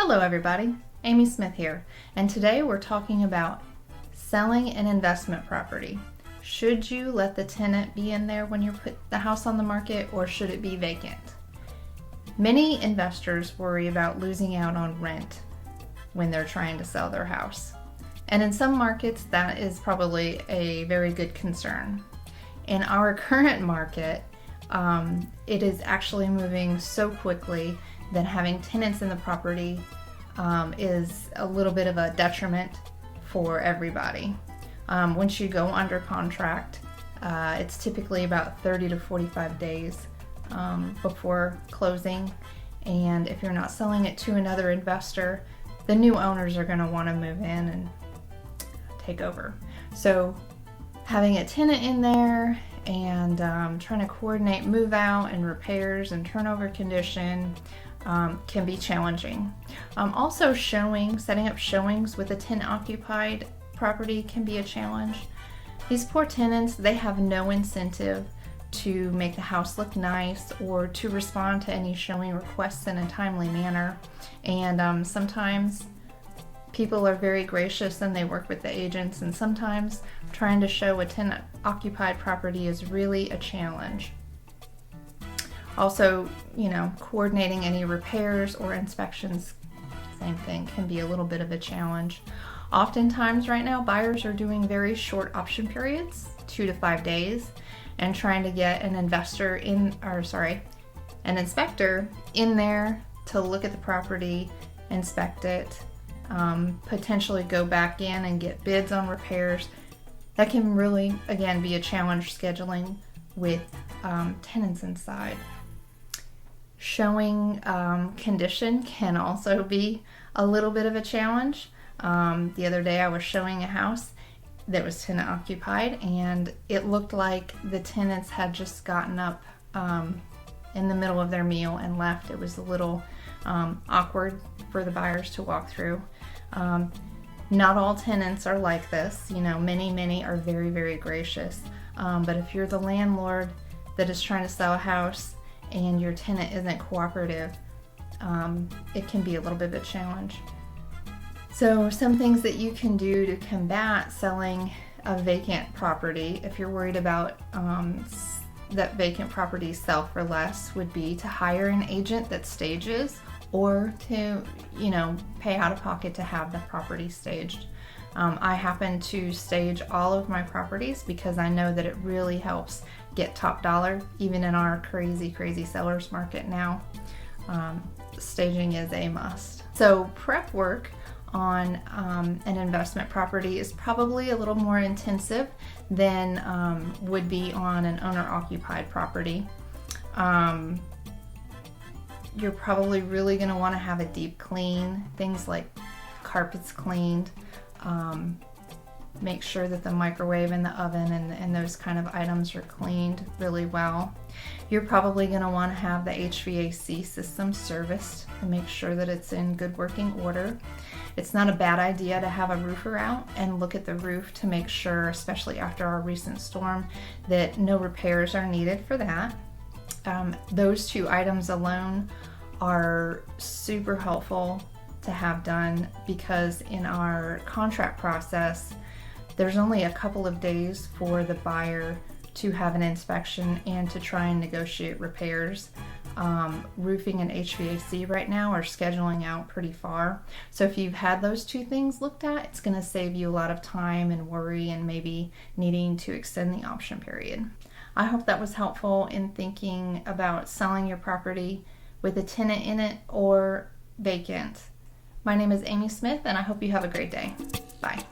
Hello everybody, Amy Smith here, and today we're talking about selling an investment property. Should you let the tenant be in there when you put the house on the market, or should it be vacant? Many investors worry about losing out on rent when they're trying to sell their house. And in some markets that is probably a very good concern. In our current market, it is actually moving so quickly that having tenants in the property is a little bit of a detriment for everybody. Once you go under contract, it's typically about 30 to 45 days before closing, and if you're not selling it to another investor, the new owners are going to want to move in and take over. So having a tenant in there and trying to coordinate move out and repairs and turnover condition can be challenging. Also setting up showings with a tenant occupied property can be a challenge. These poor tenants, they have no incentive to make the house look nice or to respond to any showing requests in a timely manner. And sometimes people are very gracious and they work with the agents, and sometimes trying to show a tenant occupied property is really a challenge. Also, coordinating any repairs or inspections, same thing, can be a little bit of a challenge. Oftentimes right now, buyers are doing very short option periods, 2 to 5 days, and trying to get an inspector in there to look at the property, inspect it, potentially go back in and get bids on repairs. That can really, again, be a challenge scheduling with tenants inside. Showing condition can also be a little bit of a challenge. The other day I was showing a house that was tenant occupied, and it looked like the tenants had just gotten up in the middle of their meal and left. It was a little awkward for the buyers to walk through. Not all tenants are like this. Many are very, very gracious. But if you're the landlord that is trying to sell a house and your tenant isn't cooperative, it can be a little bit of a challenge. So some things that you can do to combat selling a vacant property, if you're worried about that vacant properties sell for less, would be to hire an agent that stages, or to pay out of pocket to have the property staged. I happen to stage all of my properties because I know that it really helps get top dollar, even in our crazy sellers market now. Staging is a must. So prep work on an investment property is probably a little more intensive than would be on an owner-occupied property. You're probably really going to want to have a deep clean, things like carpets cleaned, make sure that the microwave and the oven and those kind of items are cleaned really well. You're probably going to want to have the HVAC system serviced and make sure that it's in good working order. It's not a bad idea to have a roofer out and look at the roof to make sure, especially after our recent storm, that no repairs are needed for that. Those two items alone are super helpful to have done, because in our contract process, there's only a couple of days for the buyer to have an inspection and to try and negotiate repairs. Roofing and HVAC right now are scheduling out pretty far. So if you've had those two things looked at, it's going to save you a lot of time and worry and maybe needing to extend the option period. I hope that was helpful in thinking about selling your property with a tenant in it or vacant. My name is Amy Smith, and I hope you have a great day. Bye.